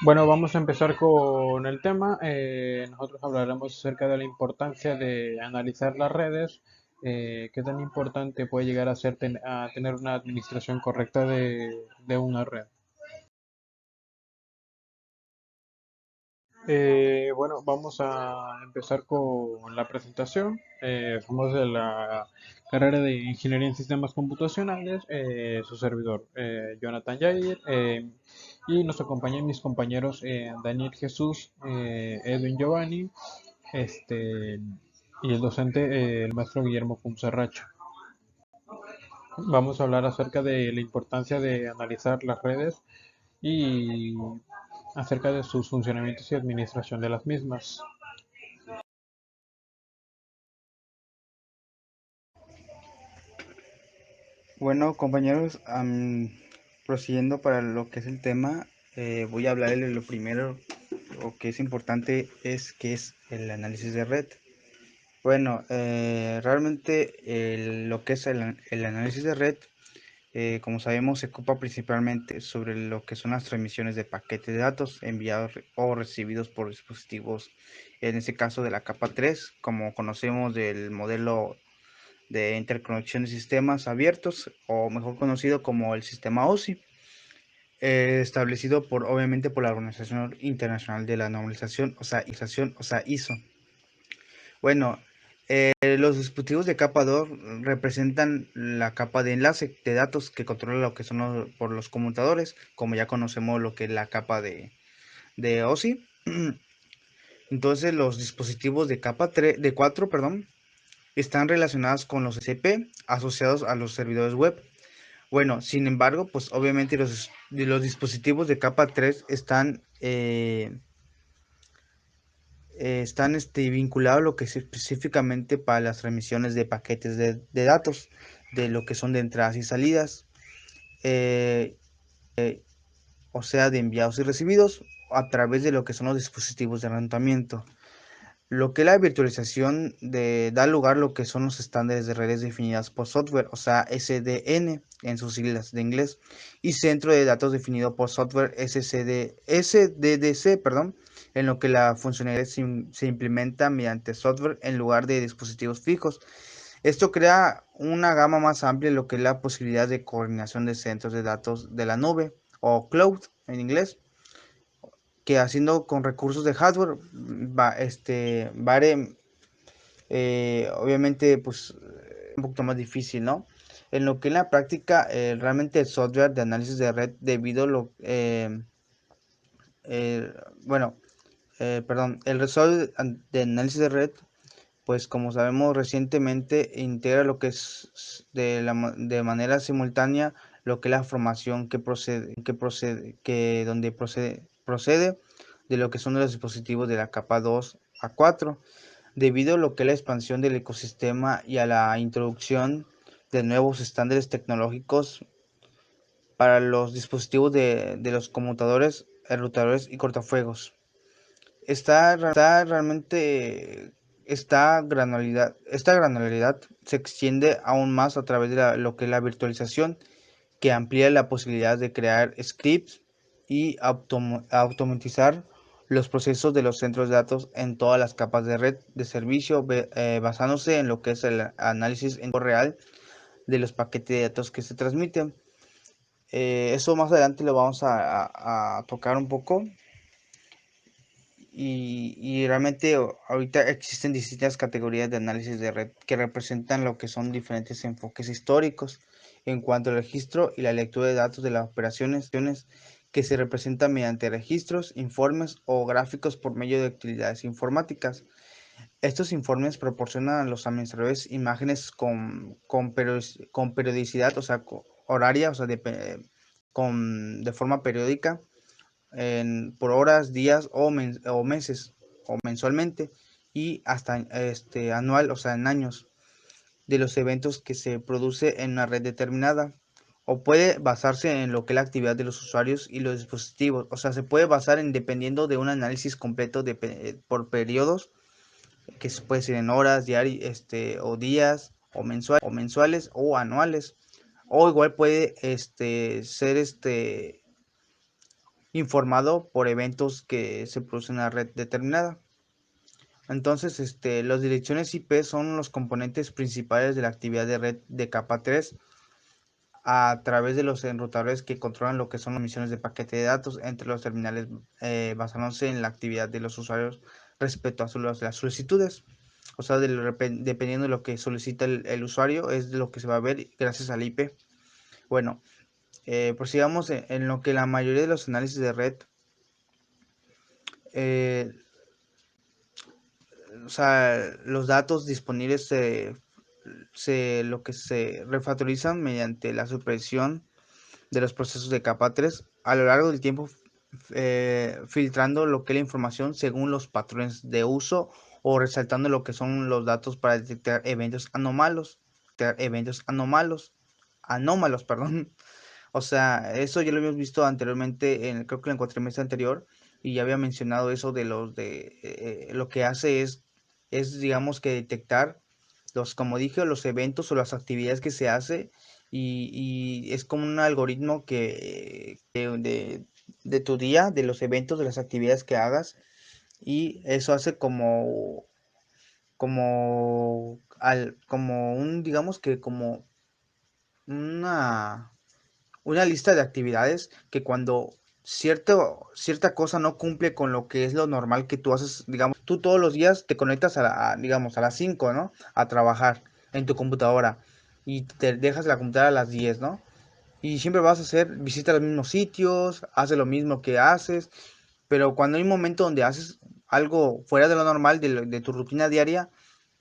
Bueno, vamos a empezar con el tema. Nosotros hablaremos acerca de la importancia de analizar las redes, qué tan importante puede llegar a ser a tener una administración correcta de una red. Bueno, vamos a empezar con la presentación. Somos de la carrera de Ingeniería en Sistemas Computacionales, su servidor, Jonathan Jair, y nos acompañan mis compañeros Daniel Jesús, Edwin Giovanni, y el docente, el maestro Guillermo Punzarracho. Vamos a hablar acerca de la importancia de analizar las redes y acerca de sus funcionamientos y administración de las mismas. Bueno, compañeros, prosiguiendo para lo que es el tema, voy a hablarles de lo primero, lo que es importante es que es el análisis de red. Bueno, realmente lo que es el análisis de red, como sabemos, se ocupa principalmente sobre lo que son las transmisiones de paquetes de datos enviados o recibidos por dispositivos, en este caso de la capa 3, como conocemos del modelo de interconexión de sistemas abiertos, o mejor conocido como el sistema OSI, establecido obviamente por la Organización Internacional de la Normalización, o sea, ISO. Bueno, los dispositivos de capa 2 representan la capa de enlace de datos que controla lo que son por los conmutadores, como ya conocemos lo que es la capa de OSI. Entonces, los dispositivos de capa 3, de 4, perdón, están relacionados con los TCP asociados a los servidores web. Bueno, sin embargo, pues obviamente los dispositivos de capa 3 están vinculados a lo que es específicamente para las transmisiones de paquetes de datos, de lo que son de entradas y salidas, eh, o sea, de enviados y recibidos a través de lo que son los dispositivos de arrendamiento. Lo que la virtualización da lugar a lo que son los estándares de redes definidas por software, o sea, SDN en sus siglas de inglés, y centro de datos definido por software SDDC, perdón, en lo que la funcionalidad se implementa mediante software en lugar de dispositivos fijos. Esto crea una gama más amplia de lo que es la posibilidad de coordinación de centros de datos de la nube o cloud en inglés, que haciendo con recursos de hardware vare, obviamente pues un poquito más difícil, ¿no? En lo que en la práctica realmente el software de análisis de red debido a lo eh, bueno perdón, el software de análisis de red, pues como sabemos recientemente integra lo que es de manera simultánea lo que es la formación que donde procede de lo que son los dispositivos de la capa 2 a 4, debido a lo que es la expansión del ecosistema y a la introducción de nuevos estándares tecnológicos para los dispositivos de los conmutadores, enrutadores y cortafuegos. Está realmente, esta granularidad se extiende aún más a través de lo que es la virtualización, que amplía la posibilidad de crear scripts y automatizar los procesos de los centros de datos en todas las capas de red de servicio, basándose en lo que es el análisis en tiempo real de los paquetes de datos que se transmiten. Eso más adelante lo vamos a tocar un poco. Y realmente ahorita existen distintas categorías de análisis de red que representan lo que son diferentes enfoques históricos en cuanto al registro y la lectura de datos de las operaciones que se representan mediante registros, informes o gráficos por medio de utilidades informáticas. Estos informes proporcionan a los administradores imágenes con periodicidad, o sea, horaria, o sea, de forma periódica por horas, días o meses o mensualmente, y hasta anual, o sea, en años, de los eventos que se produce en una red determinada. O puede basarse en lo que es la actividad de los usuarios y los dispositivos. O sea, se puede basar en dependiendo de un análisis completo por periodos, que se puede ser en horas, diarios, o días, o mensuales, o anuales. O igual puede ser informado por eventos que se producen en la red determinada. Entonces, las direcciones IP son los componentes principales de la actividad de red de capa 3 a través de los enrutadores que controlan lo que son las emisiones de paquete de datos entre los terminales, basándose en la actividad de los usuarios respecto a las solicitudes. O sea, dependiendo de lo que solicita el usuario, es lo que se va a ver gracias al IP. Bueno, prosigamos en lo que la mayoría de los análisis de red, eh, o sea, los datos disponibles lo que se refactorizan mediante la supresión de los procesos de capa 3 a lo largo del tiempo, filtrando lo que es la información según los patrones de uso o resaltando lo que son los datos para detectar anómalos, perdón. O sea, eso ya lo habíamos visto anteriormente, creo que en el cuatrimestre anterior, y ya había mencionado eso de lo que hace es digamos que detectar como dije, los eventos o las actividades que se hace y es como un algoritmo de tu día, de los eventos, de las actividades que hagas y eso hace como un, digamos que como una una lista de actividades que cuando cierta cosa no cumple con lo que es lo normal que tú haces, digamos, tú todos los días te conectas digamos, a las 5, ¿no? A trabajar en tu computadora y te dejas la computadora a las 10, ¿no? Y siempre vas a visitas los mismos sitios, haces lo mismo que haces, pero cuando hay un momento donde haces algo fuera de lo normal, de tu rutina diaria,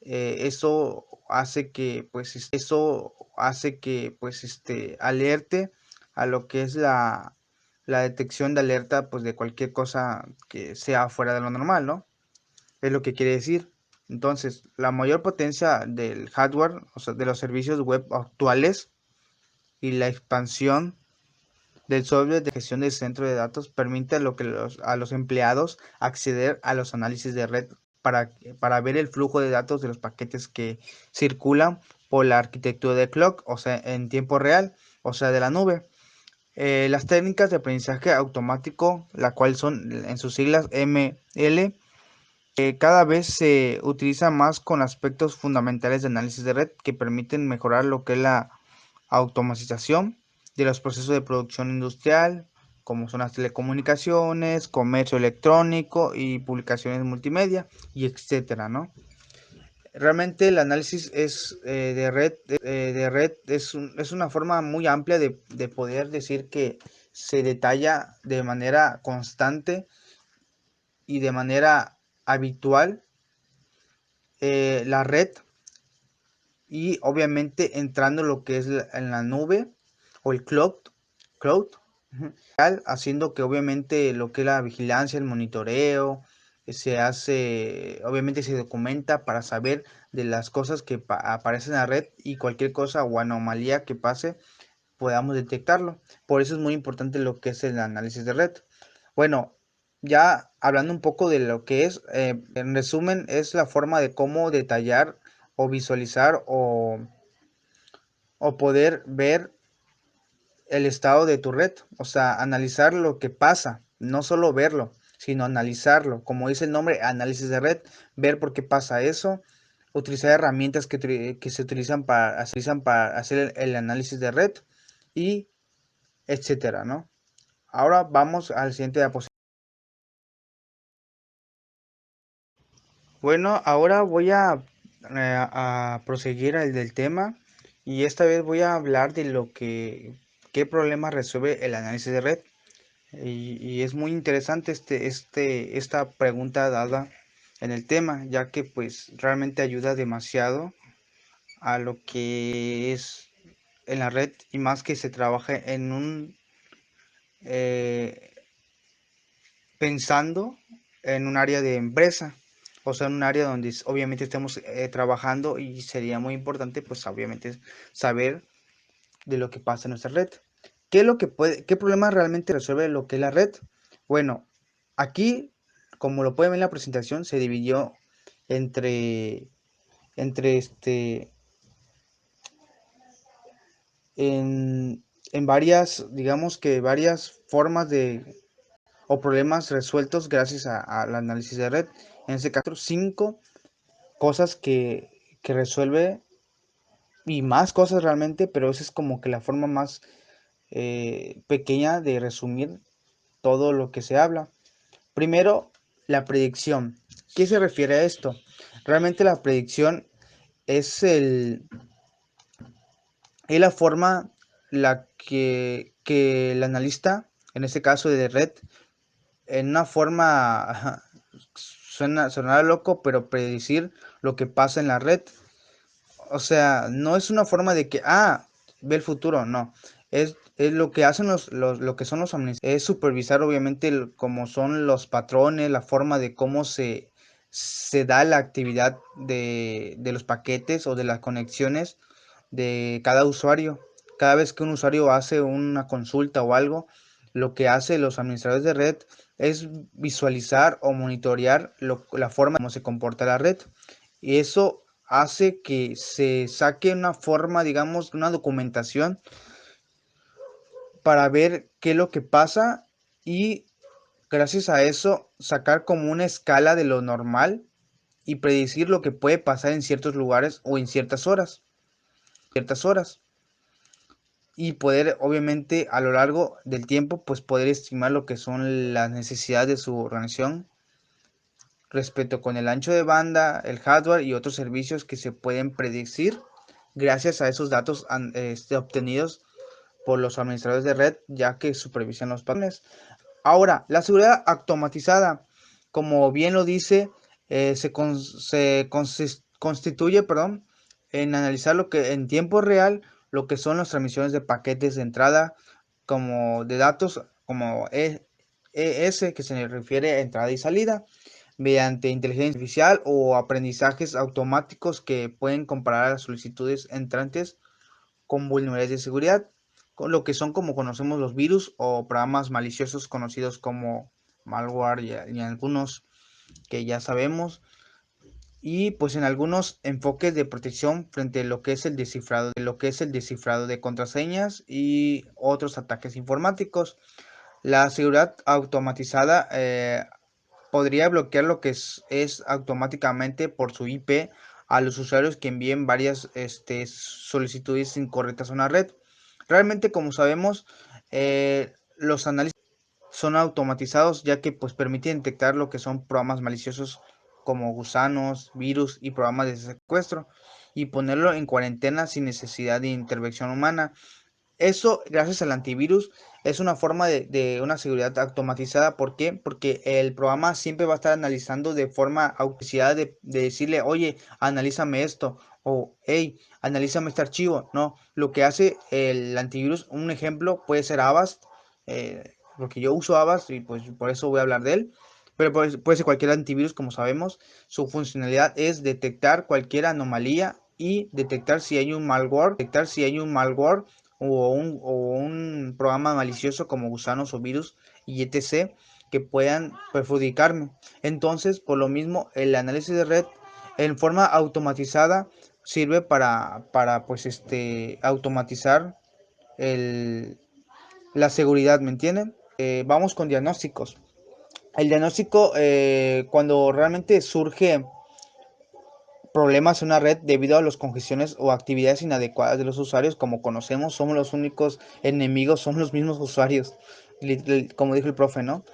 eso hace que, pues, alerte a lo que es la detección de alerta, pues, de cualquier cosa que sea fuera de lo normal, ¿no? Es lo que quiere decir. Entonces, la mayor potencia del hardware, o sea, de los servicios web actuales y la expansión del software de gestión del centro de datos permite a los empleados acceder a los análisis de red para ver el flujo de datos de los paquetes que circulan por la arquitectura de clock, o sea, en tiempo real, o sea, de la nube. Las técnicas de aprendizaje automático, la cual son en sus siglas ML, cada vez se utiliza más con aspectos fundamentales de análisis de red que permiten mejorar lo que es la automatización de los procesos de producción industrial, como son las telecomunicaciones, comercio electrónico y publicaciones multimedia, y etcétera, ¿no? Realmente el análisis de red es una forma muy amplia de poder decir que se detalla de manera constante y de manera habitual la red y obviamente entrando lo que es en la nube o el cloud, haciendo que obviamente lo que es la vigilancia, el monitoreo, se hace, obviamente se documenta para saber de las cosas que aparecen en la red y cualquier cosa o anomalía que pase, podamos detectarlo. Por eso es muy importante lo que es el análisis de red. Bueno, ya hablando un poco de lo que es, en resumen, es la forma de cómo detallar o visualizar o poder ver el estado de tu red, o sea, analizar lo que pasa, no solo verlo, sino analizarlo, como dice el nombre, análisis de red, ver por qué pasa eso, utilizar herramientas que se utilizan para hacer el análisis de red y etcétera, ¿no? Ahora vamos al siguiente diapositiva. Bueno, ahora voy a proseguir el del tema y esta vez voy a hablar de qué problema resuelve el análisis de red. Y es muy interesante esta pregunta dada en el tema, ya que pues realmente ayuda demasiado a lo que es en la red y más que se trabaje eh, pensando en un área de empresa, o sea, en un área donde obviamente estemos trabajando y sería muy importante pues obviamente saber de lo que pasa en nuestra red. ¿Qué problema realmente resuelve lo que es la red? Bueno, aquí, como lo pueden ver en la presentación, se dividió entre, entre en varias, digamos que varias formas o problemas resueltos gracias al análisis de red. En este caso, 5 cosas que resuelve y más cosas realmente, pero esa es como que la forma más pequeña de resumir todo lo que se habla. Primero, la predicción. ¿Qué se refiere a esto? Realmente la predicción es es la forma que el analista, en este caso de red, en una forma, suena loco, pero predecir lo que pasa en la red. O sea, no es una forma de que, ve el futuro, no. Es lo que hacen lo que son los administradores, es supervisar obviamente como son los patrones, la forma de cómo se da la actividad de los paquetes o de las conexiones de cada usuario. Cada vez que un usuario hace una consulta o algo, lo que hace los administradores de red es visualizar o monitorear la forma en cómo se comporta la red. Y eso hace que se saque una forma, digamos, una documentación para ver qué es lo que pasa y gracias a eso sacar como una escala de lo normal y predecir lo que puede pasar en ciertos lugares o en ciertas horas. Y poder, obviamente, a lo largo del tiempo, pues poder estimar lo que son las necesidades de su organización respecto con el ancho de banda, el hardware y otros servicios que se pueden predecir gracias a esos datos obtenidos por los administradores de red, ya que supervisan los patrones. Ahora, la seguridad automatizada, como bien lo dice, constituye, perdón, en analizar lo que en tiempo real, lo que son las transmisiones de paquetes de entrada, como de datos, como ES, que se refiere a entrada y salida, mediante inteligencia artificial o aprendizajes automáticos que pueden comparar las solicitudes entrantes con vulnerabilidades de seguridad, con lo que son como conocemos los virus o programas maliciosos conocidos como malware y algunos que ya sabemos, y pues en algunos enfoques de protección frente a lo que es el descifrado de contraseñas y otros ataques informáticos. La seguridad automatizada podría bloquear lo que es automáticamente por su IP a los usuarios que envíen varias solicitudes incorrectas a una red. Realmente, como sabemos, los análisis son automatizados ya que pues permiten detectar lo que son programas maliciosos como gusanos, virus y programas de secuestro y ponerlo en cuarentena sin necesidad de intervención humana. Eso, gracias al antivirus, es una forma de una seguridad automatizada. ¿Por qué? Porque el programa siempre va a estar analizando de forma automatizada de decirle, oye, analízame esto, o hey, analízame este archivo. No, lo que hace el antivirus, un ejemplo puede ser Avast, porque yo uso Avast y pues por eso voy a hablar de él. Pero puede ser cualquier antivirus, como sabemos. Su funcionalidad es detectar cualquier anomalía y detectar si hay un malware o un programa malicioso como gusanos o virus y etc. que puedan perjudicarme. Entonces, por lo mismo, el análisis de red en forma automatizada sirve para pues automatizar la seguridad, ¿me entienden? Vamos con diagnósticos. El diagnóstico, cuando realmente surge problemas en una red debido a las congestiones o actividades inadecuadas de los usuarios, como conocemos, somos los únicos enemigos, son los mismos usuarios, como dijo el profe, ¿no?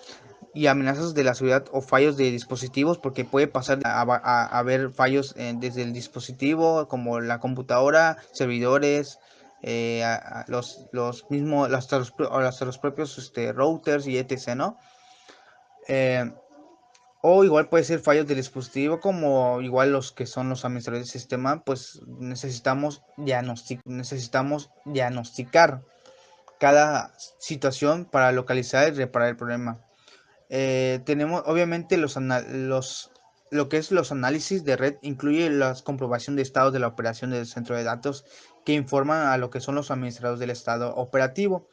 Y amenazas de la seguridad o fallos de dispositivos, porque puede pasar a haber fallos desde el dispositivo, como la computadora, servidores, los mismos, hasta los propios routers y etc., ¿no? Eh, o igual puede ser fallos del dispositivo, como igual los que son los administradores del sistema, pues necesitamos diagnosticar cada situación para localizar y reparar el problema. Tenemos obviamente lo que es los análisis de red incluye la comprobación de estados de la operación del centro de datos que informan a lo que son los administradores del estado operativo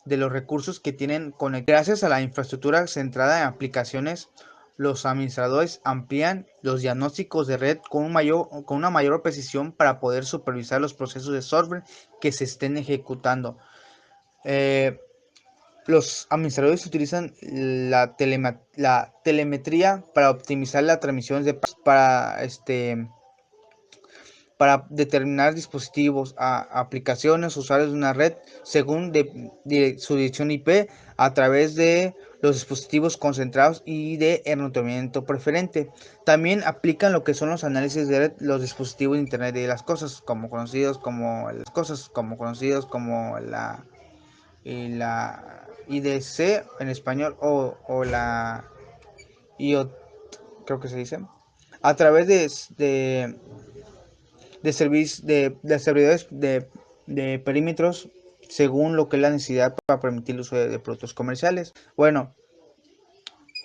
de los recursos que tienen conectados. Gracias a la infraestructura centrada en aplicaciones, los administradores amplían los diagnósticos de red con una mayor precisión para poder supervisar los procesos de software que se estén ejecutando. Eh, los administradores utilizan la telemetría para optimizar la transmisión de para determinar dispositivos, aplicaciones, usuarios de una red según su dirección IP a través de los dispositivos concentrados y de enrutamiento preferente. También aplican lo que son los análisis de red, los dispositivos de Internet de las cosas, como conocidos como la IDC en español o la IoT, creo que se dice, a través de servidores de perímetros según lo que es la necesidad para permitir el uso de productos comerciales. Bueno,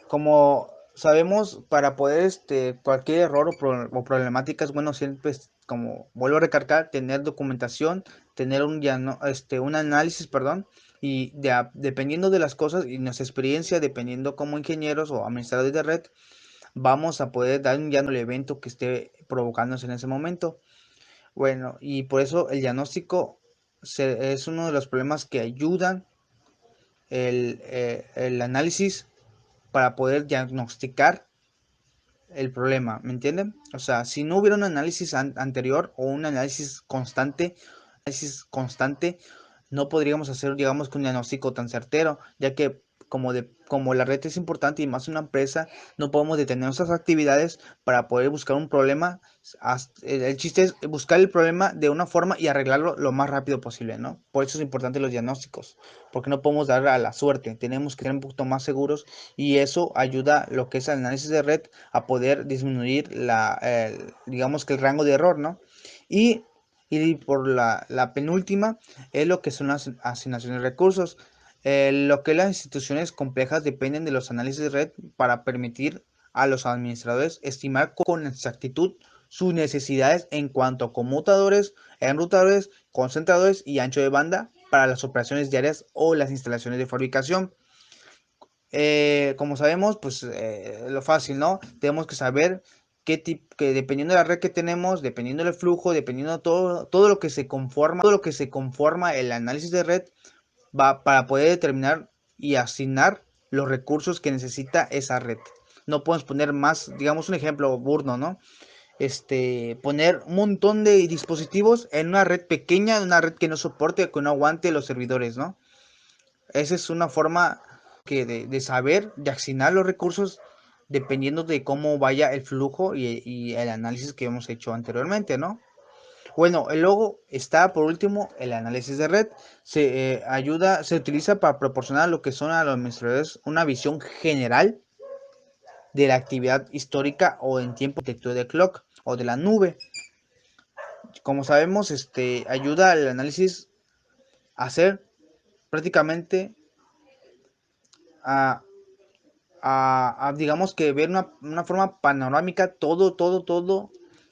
como sabemos, para poder cualquier error o problemática es bueno siempre, como vuelvo a recargar, tener documentación, tener un análisis, perdón, y dependiendo de las cosas y nuestra experiencia, dependiendo como ingenieros o administradores de red, vamos a poder dar un diagnóstico al evento que esté provocándose en ese momento. Bueno, y por eso el diagnóstico es uno de los problemas que ayudan el análisis para poder diagnosticar el problema, ¿me entienden? O sea, si no hubiera un análisis anterior o un análisis constante, no podríamos hacer, digamos, que un diagnóstico tan certero, ya que como la red es importante y más una empresa, no podemos detener nuestras actividades para poder buscar un problema. El chiste es buscar el problema de una forma y arreglarlo lo más rápido posible, ¿no? Por eso es importante los diagnósticos, porque no podemos dar a la suerte, tenemos que ser un poquito más seguros y eso ayuda lo que es el análisis de red a poder disminuir digamos que el rango de error, ¿no? Y por la penúltima es lo que son las asignaciones de recursos. Lo que las instituciones complejas dependen de los análisis de red para permitir a los administradores estimar con exactitud sus necesidades en cuanto a conmutadores, enrutadores, concentradores y ancho de banda para las operaciones diarias o las instalaciones de fabricación. Como sabemos, pues lo fácil, ¿no? Tenemos que saber que dependiendo de la red que tenemos, dependiendo del flujo, dependiendo de todo lo que se conforma el análisis de red, va para poder determinar y asignar los recursos que necesita esa red. No podemos poner más, digamos un ejemplo burdo, ¿no? Poner un montón de dispositivos en una red pequeña, en una red que no soporte, que no aguante los servidores, ¿no? Esa es una forma de saber, de asignar los recursos dependiendo de cómo vaya el flujo y el análisis que hemos hecho anteriormente, ¿no? Bueno, luego está por último el análisis de red. Se utiliza para proporcionar lo que son a los administradores una visión general de la actividad histórica o en tiempo de clock o de la nube. Como sabemos, ayuda al análisis a hacer prácticamente a, digamos que ver una forma panorámica todo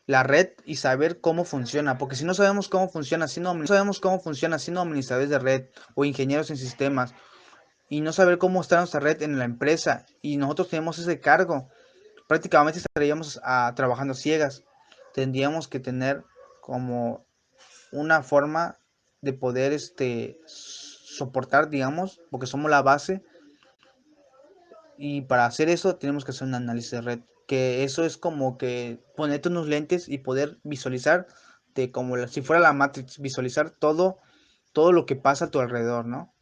la red y saber cómo funciona, porque si no sabemos cómo funciona, siendo administradores de red o ingenieros en sistemas y no saber cómo está nuestra red en la empresa y nosotros tenemos ese cargo, prácticamente estaríamos trabajando ciegas. Tendríamos que tener como una forma de poder soportar, digamos, porque somos la base. Y para hacer eso tenemos que hacer un análisis de red, que eso es como que ponerte unos lentes y poder visualizar como si fuera la Matrix, visualizar todo lo que pasa a tu alrededor, ¿no?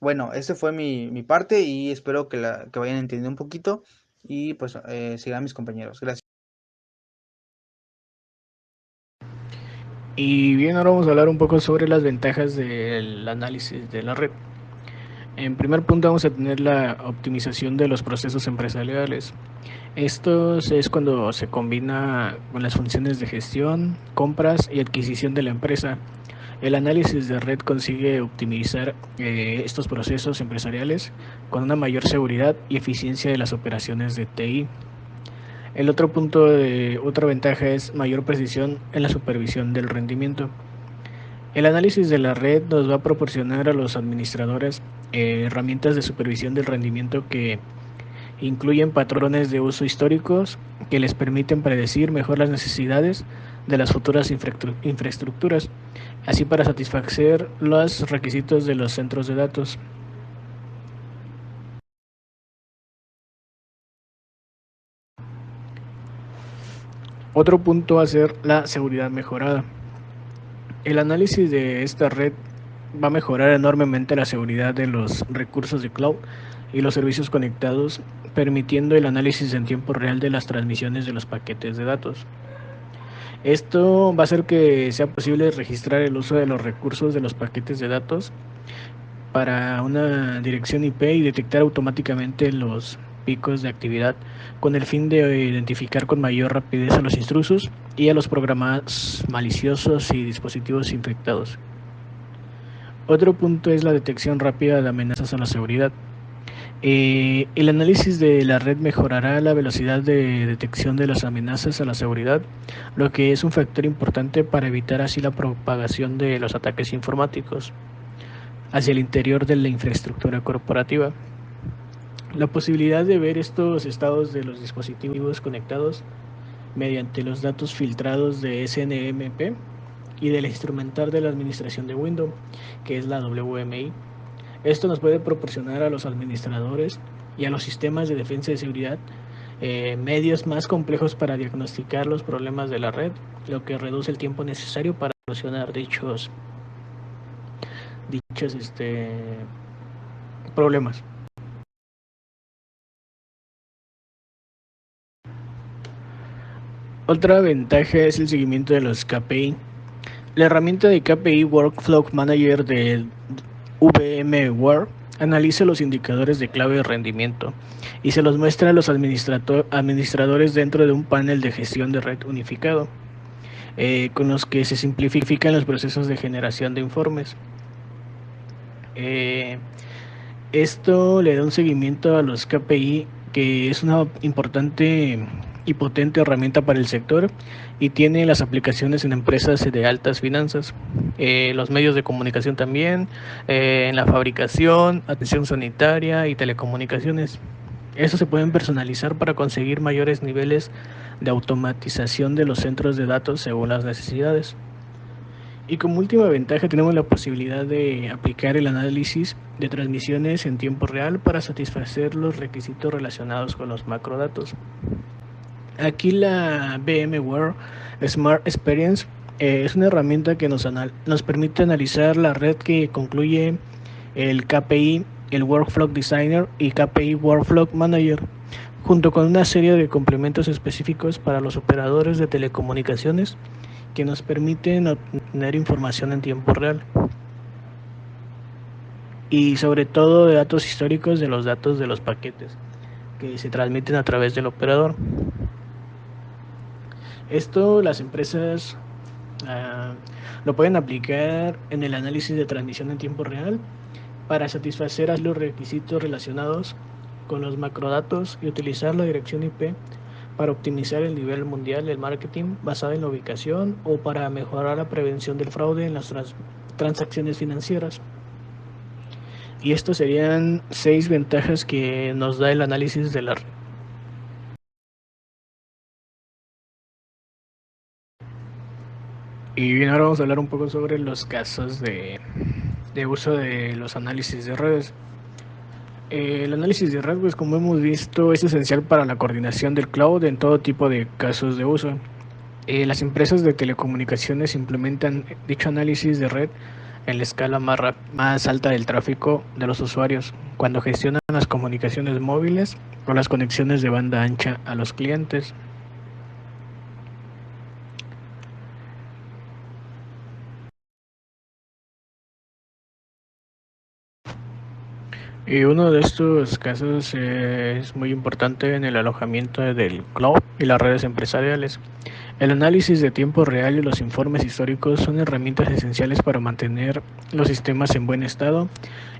Bueno, esa fue mi parte y espero que vayan entendiendo un poquito y pues sigan mis compañeros. Gracias. Y bien, ahora vamos a hablar un poco sobre las ventajas del análisis de la red. En primer punto vamos a tener la optimización de los procesos empresariales. Esto es cuando se combina con las funciones de gestión, compras y adquisición de la empresa. El análisis de red consigue optimizar estos procesos empresariales con una mayor seguridad y eficiencia de las operaciones de TI. El otro punto de otra ventaja es mayor precisión en la supervisión del rendimiento. El análisis de la red nos va a proporcionar a los administradores herramientas de supervisión del rendimiento que incluyen patrones de uso históricos que les permiten predecir mejor las necesidades de las futuras infraestructuras, así para satisfacer los requisitos de los centros de datos. Otro punto va a ser la seguridad mejorada. El análisis de esta red va a mejorar enormemente la seguridad de los recursos de cloud y los servicios conectados, permitiendo el análisis en tiempo real de las transmisiones de los paquetes de datos. Esto va a hacer que sea posible registrar el uso de los recursos de los paquetes de datos para una dirección IP y detectar automáticamente los picos de actividad con el fin de identificar con mayor rapidez a los intrusos y a los programas maliciosos y dispositivos infectados. Otro punto es la detección rápida de amenazas a la seguridad. El análisis de la red mejorará la velocidad de detección de las amenazas a la seguridad, lo que es un factor importante para evitar así la propagación de los ataques informáticos hacia el interior de la infraestructura corporativa. La posibilidad de ver estos estados de los dispositivos conectados mediante los datos filtrados de SNMP y del instrumental de la administración de Windows, que es la WMI. Esto nos puede proporcionar a los administradores y a los sistemas de defensa y seguridad medios más complejos para diagnosticar los problemas de la red, lo que reduce el tiempo necesario para solucionar dichos problemas. Otra ventaja es el seguimiento de los KPI. La herramienta de KPI Workflow Manager de VMware analiza los indicadores de clave de rendimiento y se los muestra a los administradores dentro de un panel de gestión de red unificado, con los que se simplifican los procesos de generación de informes. Esto le da un seguimiento a los KPI, que es una importante y potente herramienta para el sector y tiene las aplicaciones en empresas de altas finanzas, los medios de comunicación también, en la fabricación, atención sanitaria y telecomunicaciones. Estos se pueden personalizar para conseguir mayores niveles de automatización de los centros de datos según las necesidades. Y como última ventaja tenemos la posibilidad de aplicar el análisis de transmisiones en tiempo real para satisfacer los requisitos relacionados con los macrodatos. Aquí la VMware Smart Experience es una herramienta que nos permite analizar la red que concluye el KPI, el Workflow Designer y KPI Workflow Manager, junto con una serie de complementos específicos para los operadores de telecomunicaciones que nos permiten obtener información en tiempo real y sobre todo de datos históricos de los datos de los paquetes que se transmiten a través del operador. Esto las empresas lo pueden aplicar en el análisis de transmisión en tiempo real para satisfacer los requisitos relacionados con los macrodatos y utilizar la dirección IP para optimizar el nivel mundial del marketing basado en la ubicación o para mejorar la prevención del fraude en las transacciones financieras. Y estos serían 6 ventajas que nos da el análisis de la red. Y bien, ahora vamos a hablar un poco sobre los casos de uso de los análisis de redes. El análisis de red, pues como hemos visto, es esencial para la coordinación del cloud en todo tipo de casos de uso. Las empresas de telecomunicaciones implementan dicho análisis de red en la escala más alta del tráfico de los usuarios, cuando gestionan las comunicaciones móviles o las conexiones de banda ancha a los clientes. Y uno de estos casos es muy importante en el alojamiento del cloud y las redes empresariales. El análisis de tiempo real y los informes históricos son herramientas esenciales para mantener los sistemas en buen estado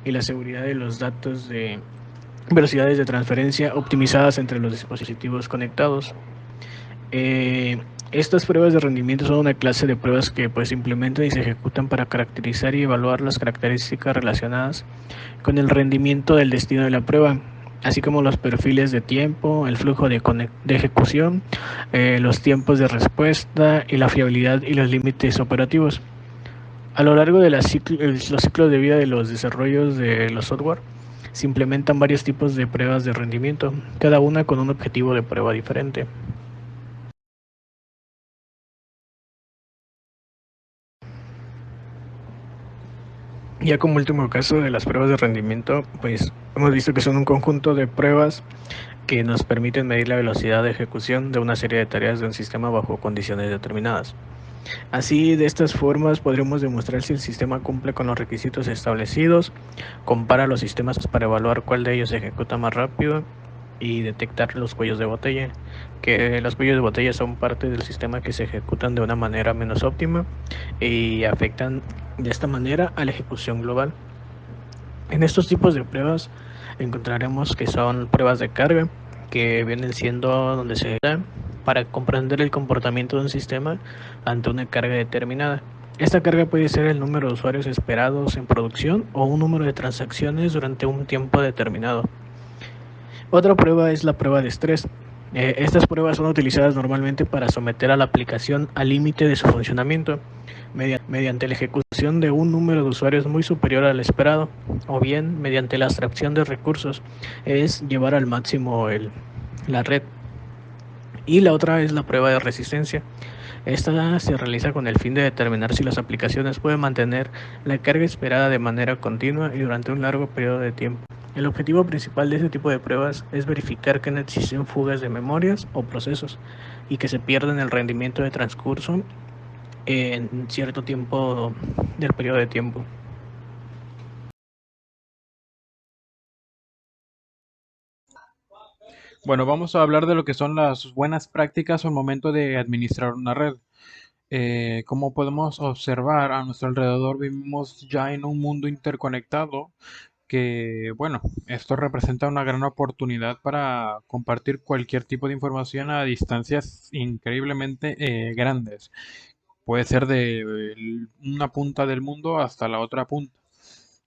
y la seguridad de los datos de velocidades de transferencia optimizadas entre los dispositivos conectados. Estas pruebas de rendimiento son una clase de pruebas que se implementan y se ejecutan para caracterizar y evaluar las características relacionadas con el rendimiento del destino de la prueba, así como los perfiles de tiempo, el flujo de ejecución, los tiempos de respuesta y la fiabilidad y los límites operativos. A lo largo de los ciclos de vida de los desarrollos de los software, se implementan varios tipos de pruebas de rendimiento, cada una con un objetivo de prueba diferente. Ya como último caso de las pruebas de rendimiento, pues hemos visto que son un conjunto de pruebas que nos permiten medir la velocidad de ejecución de una serie de tareas de un sistema bajo condiciones determinadas. Así, de estas formas podremos demostrar si el sistema cumple con los requisitos establecidos, compara los sistemas para evaluar cuál de ellos se ejecuta más rápido y detectar los cuellos de botella, que los cuellos de botella son parte del sistema que se ejecutan de una manera menos óptima y afectan de esta manera a la ejecución global. En estos tipos de pruebas encontraremos que son pruebas de carga, que vienen siendo donde se da para comprender el comportamiento de un sistema ante una carga determinada. Esta carga puede ser el número de usuarios esperados en producción o un número de transacciones durante un tiempo determinado. Otra prueba es la prueba de estrés. Estas pruebas son utilizadas normalmente para someter a la aplicación al límite de su funcionamiento mediante la ejecución de un número de usuarios muy superior al esperado, o bien mediante la abstracción de recursos, es llevar al máximo la red. Y la otra es la prueba de resistencia. Esta se realiza con el fin de determinar si las aplicaciones pueden mantener la carga esperada de manera continua y durante un largo periodo de tiempo. El objetivo principal de este tipo de pruebas es verificar que no existen fugas de memorias o procesos y que se pierden el rendimiento de transcurso en cierto tiempo del periodo de tiempo. Bueno, vamos a hablar de lo que son las buenas prácticas al momento de administrar una red. Como podemos observar, a nuestro alrededor vivimos ya en un mundo interconectado que, bueno, esto representa una gran oportunidad para compartir cualquier tipo de información a distancias increíblemente grandes. Puede ser de una punta del mundo hasta la otra punta,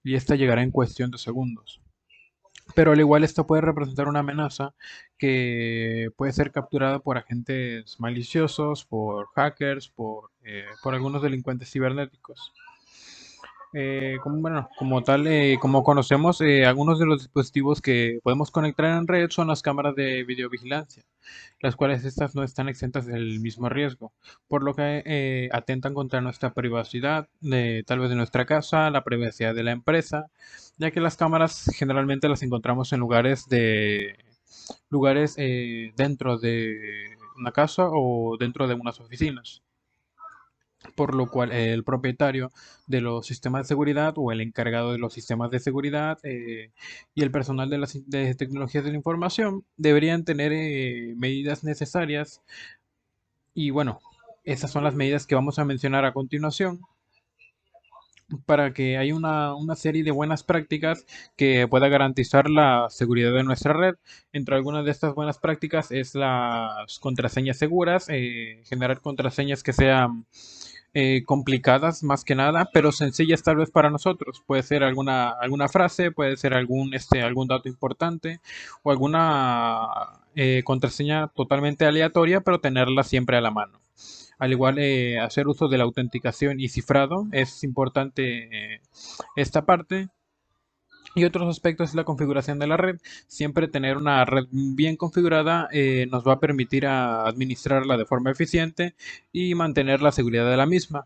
y esta llegará en cuestión de segundos. Pero al igual esto puede representar una amenaza que puede ser capturada por agentes maliciosos, por hackers, por algunos delincuentes cibernéticos. Como tal, como conocemos, algunos de los dispositivos que podemos conectar en red son las cámaras de videovigilancia, las cuales estas no están exentas del mismo riesgo, por lo que atentan contra nuestra privacidad, tal vez de nuestra casa, la privacidad de la empresa, ya que las cámaras generalmente las encontramos en lugares dentro de una casa o dentro de unas oficinas, por lo cual el propietario de los sistemas de seguridad o el encargado de los sistemas de seguridad y el personal de tecnologías de la información deberían tener medidas necesarias, y bueno, esas son las medidas que vamos a mencionar a continuación para que haya una serie de buenas prácticas que pueda garantizar la seguridad de nuestra red. Entre algunas de estas buenas prácticas es las contraseñas seguras, generar contraseñas que sean complicadas más que nada, pero sencillas tal vez para nosotros. Puede ser alguna frase, puede ser algún dato importante o alguna contraseña totalmente aleatoria, pero tenerla siempre a la mano. Al igual, hacer uso de la autenticación y cifrado es importante, esta parte. Y otros aspectos es la configuración de la red. Siempre tener una red bien configurada nos va a permitir administrarla de forma eficiente y mantener la seguridad de la misma,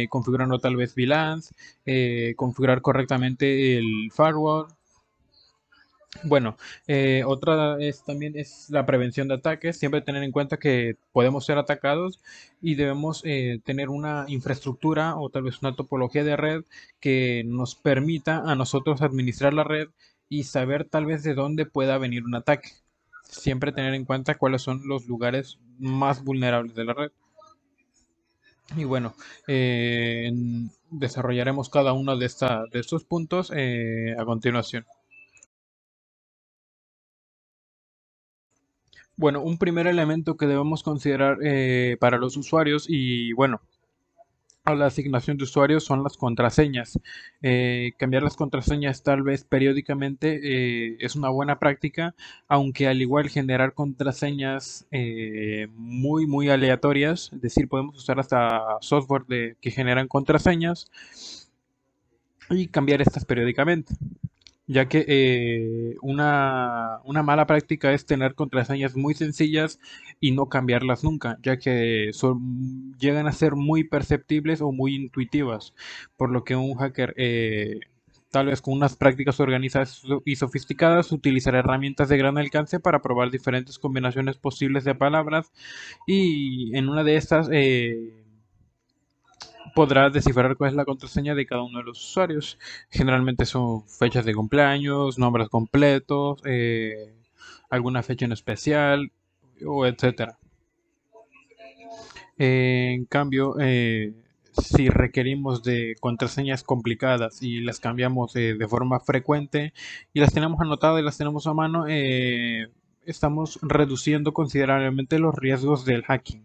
configurando tal vez VLANs, configurar correctamente el firewall. Bueno, otra también es la prevención de ataques. Siempre tener en cuenta que podemos ser atacados y debemos tener una infraestructura o tal vez una topología de red que nos permita a nosotros administrar la red y saber tal vez de dónde pueda venir un ataque. Siempre tener en cuenta cuáles son los lugares más vulnerables de la red. Y bueno, desarrollaremos cada uno de estos puntos a continuación. Bueno, un primer elemento que debemos considerar para los usuarios y bueno, a la asignación de usuarios son las contraseñas. Cambiar las contraseñas tal vez periódicamente es una buena práctica, aunque al igual generar contraseñas muy aleatorias, es decir, podemos usar hasta software que generan contraseñas y cambiar estas periódicamente, ya que una mala práctica es tener contraseñas muy sencillas y no cambiarlas nunca, ya que llegan a ser muy perceptibles o muy intuitivas, por lo que un hacker tal vez con unas prácticas organizadas y sofisticadas, utilizar herramientas de gran alcance para probar diferentes combinaciones posibles de palabras y en una de estas podrás descifrar cuál es la contraseña de cada uno de los usuarios. Generalmente son fechas de cumpleaños, nombres completos, alguna fecha en especial o etcétera. En cambio, si requerimos de contraseñas complicadas y las cambiamos de forma frecuente y las tenemos anotadas y las tenemos a mano, estamos reduciendo considerablemente los riesgos del hacking.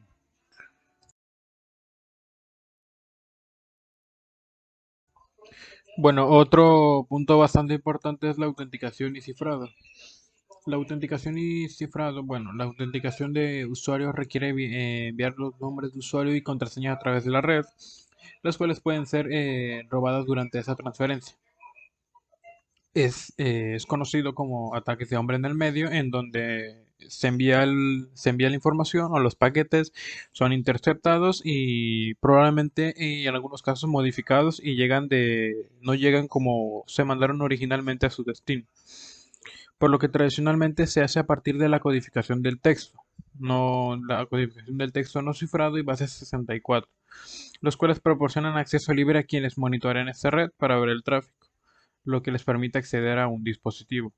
Bueno, otro punto bastante importante es la autenticación y cifrado. La autenticación y cifrado, bueno, la autenticación de usuarios requiere enviar los nombres de usuario y contraseñas a través de la red, las cuales pueden ser robadas durante esa transferencia. Es conocido como ataques de hombre en el medio, en donde se envía la información o los paquetes son interceptados y probablemente y en algunos casos modificados y no llegan como se mandaron originalmente a su destino. Por lo que tradicionalmente se hace a partir de la codificación del texto, no la codificación del texto no cifrado y base 64, los cuales proporcionan acceso libre a quienes monitorean esta red para ver el tráfico, lo que les permite acceder a un dispositivo.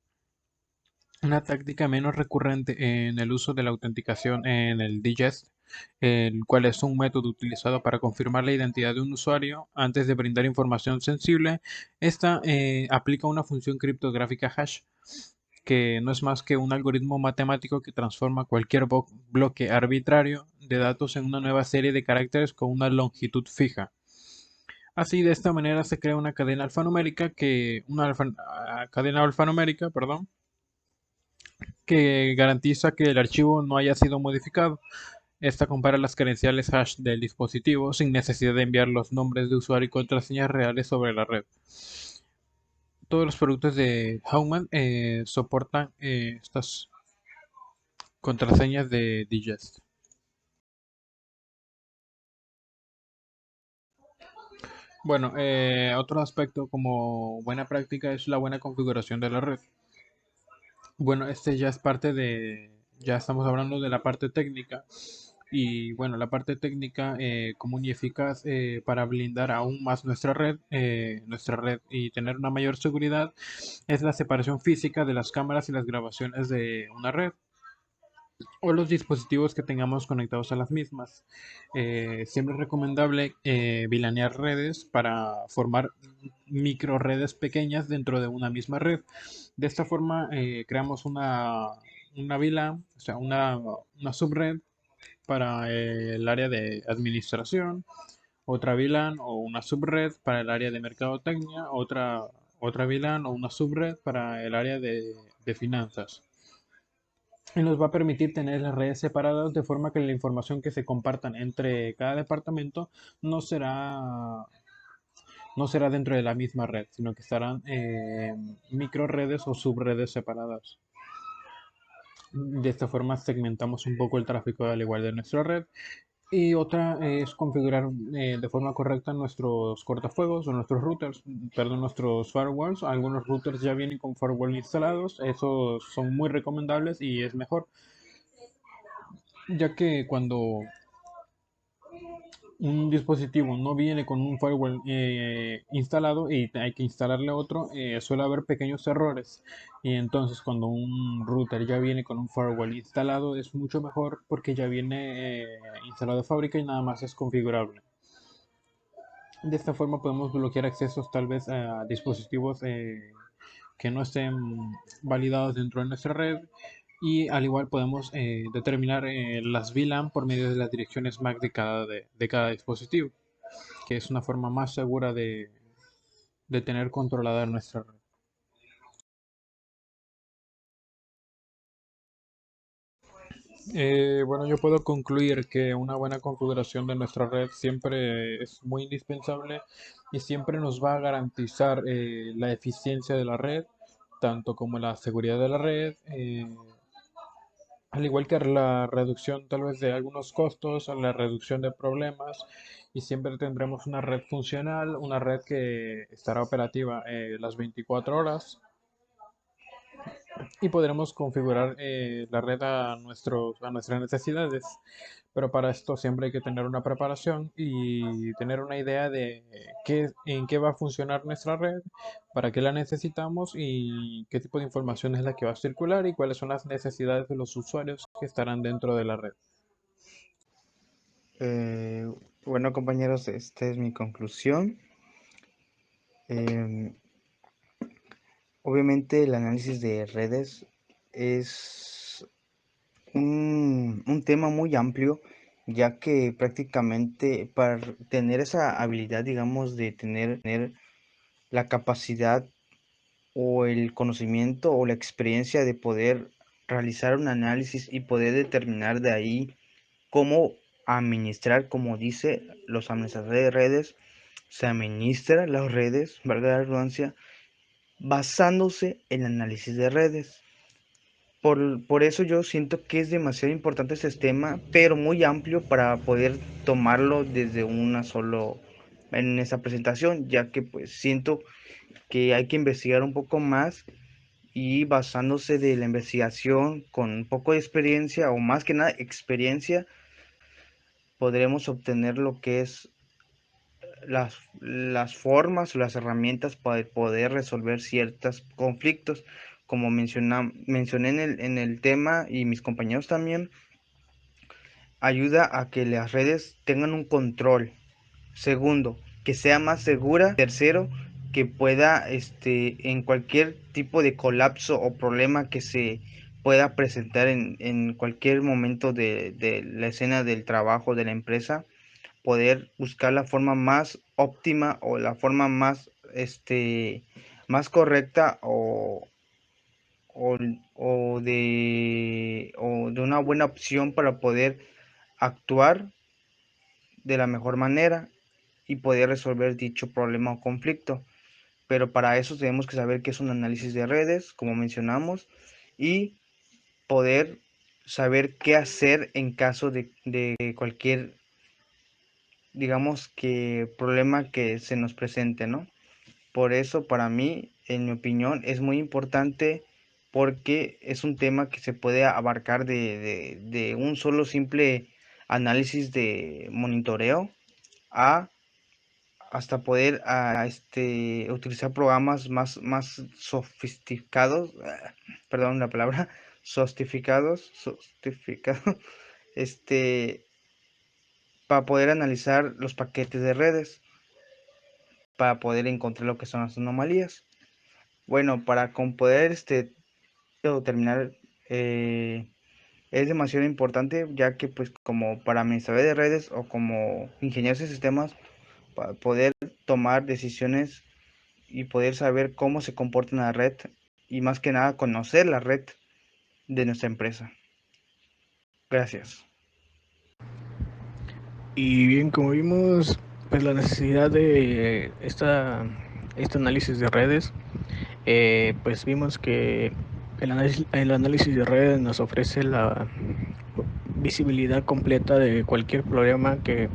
Una táctica menos recurrente en el uso de la autenticación en el digest, el cual es un método utilizado para confirmar la identidad de un usuario antes de brindar información sensible. Esta aplica una función criptográfica hash, que no es más que un algoritmo matemático que transforma cualquier bloque arbitrario de datos en una nueva serie de caracteres con una longitud fija. Así, de esta manera se crea una cadena alfanumérica cadena alfanumérica, perdón, que garantiza que el archivo no haya sido modificado. Esta compara las credenciales hash del dispositivo sin necesidad de enviar los nombres de usuario y contraseñas reales sobre la red. Todos los productos de Hauman soportan estas contraseñas de digest. Bueno, otro aspecto como buena práctica es la buena configuración de la red. Bueno, este ya es ya estamos hablando de la parte técnica. Y bueno, la parte técnica común y eficaz para blindar aún más nuestra red y tener una mayor seguridad es la separación física de las cámaras y las grabaciones de una red o los dispositivos que tengamos conectados a las mismas. Siempre es recomendable vilanear redes para formar micro redes pequeñas dentro de una misma red. De esta forma creamos una VLAN, o sea, una subred para el área de administración, otra VLAN o una subred para el área de mercadotecnia, otra VLAN o una subred para el área de finanzas. Y nos va a permitir tener las redes separadas de forma que la información que se compartan entre cada departamento no será, no será dentro de la misma red, sino que estarán micro redes o subredes separadas. De esta forma segmentamos un poco el tráfico al igual de nuestra red. Y otra es configurar de forma correcta nuestros cortafuegos o nuestros routers, perdón, nuestros firewalls. Algunos routers ya vienen con firewall instalados, esos son muy recomendables y es mejor, ya que cuando un dispositivo no viene con un firewall instalado y hay que instalarle otro, suele haber pequeños errores. Y entonces cuando un router ya viene con un firewall instalado es mucho mejor porque ya viene instalado de fábrica y nada más es configurable. De esta forma podemos bloquear accesos tal vez a dispositivos que no estén validados dentro de nuestra red y al igual podemos determinar las VLAN por medio de las direcciones MAC de cada dispositivo, que es una forma más segura de tener controlada nuestra red. Bueno, yo puedo concluir que una buena configuración de nuestra red siempre es muy indispensable y siempre nos va a garantizar la eficiencia de la red, tanto como la seguridad de la red, al igual que la reducción tal vez de algunos costos, a la reducción de problemas, y siempre tendremos una red funcional, una red que estará operativa las 24 horas y podremos configurar la red a nuestras necesidades. Pero para esto siempre hay que tener una preparación y tener una idea de en qué va a funcionar nuestra red, para qué la necesitamos y qué tipo de información es la que va a circular y cuáles son las necesidades de los usuarios que estarán dentro de la red. Eh, bueno, compañeros, esta es mi conclusión. Em, Obviamente el análisis de redes es un tema muy amplio, ya que prácticamente para tener esa habilidad, digamos, de tener la capacidad o el conocimiento o la experiencia de poder realizar un análisis y poder determinar de ahí cómo administrar, como dice los administradores de redes, se administra las redes, valga la redundancia, basándose en análisis de redes. Por eso yo siento que es demasiado importante este tema, pero muy amplio para poder tomarlo desde una solo en esta presentación, ya que pues siento que hay que investigar un poco más y basándose de la investigación con un poco de experiencia o más que nada experiencia, podremos obtener lo que es las formas o las herramientas para poder resolver ciertos conflictos. Como mencioné en el tema y mis compañeros también, ayuda a que las redes tengan un control. Segundo, que sea más segura. Tercero, que pueda en cualquier tipo de colapso o problema que se pueda presentar en cualquier momento de la escena del trabajo de la empresa, poder buscar la forma más óptima o la forma más, más correcta o, o de una buena opción para poder actuar de la mejor manera y poder resolver dicho problema o conflicto. Pero para eso tenemos que saber qué es un análisis de redes, como mencionamos, y poder saber qué hacer en caso de cualquier, digamos, que problema que se nos presente, ¿no? Por eso, para mí, en mi opinión, es muy importante porque es un tema que se puede abarcar de un solo simple análisis de monitoreo a hasta poder utilizar programas más sofisticados, perdón la palabra, sofisticados, este, para poder analizar los paquetes de redes, para poder encontrar lo que son las anomalías. Bueno, para con poder terminar, es demasiado importante, ya que pues como para administrador de redes o como ingenieros de sistemas, para poder tomar decisiones y poder saber cómo se comporta en la red y más que nada conocer la red de nuestra empresa. Gracias. Y bien, como vimos, pues la necesidad de este análisis de redes, pues vimos que el análisis de redes nos ofrece la visibilidad completa de cualquier problema que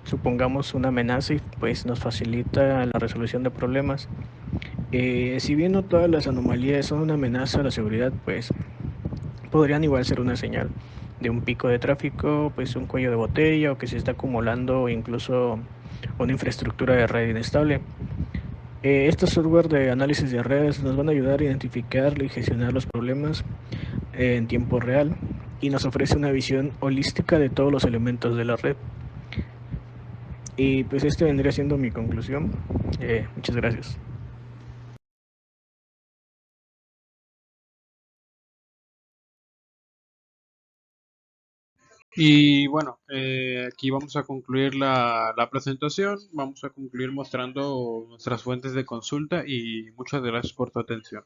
supongamos una amenaza y pues nos facilita la resolución de problemas. Si bien no todas las anomalías son una amenaza a la seguridad, pues podrían igual ser una señal de un pico de tráfico, pues un cuello de botella o que se está acumulando o incluso una infraestructura de red inestable. Estos software de análisis de redes nos van a ayudar a identificar y gestionar los problemas en tiempo real y nos ofrece una visión holística de todos los elementos de la red. Y pues este vendría siendo mi conclusión. Muchas gracias. Y bueno, aquí vamos a concluir la presentación, vamos a concluir mostrando nuestras fuentes de consulta y muchas gracias por tu atención.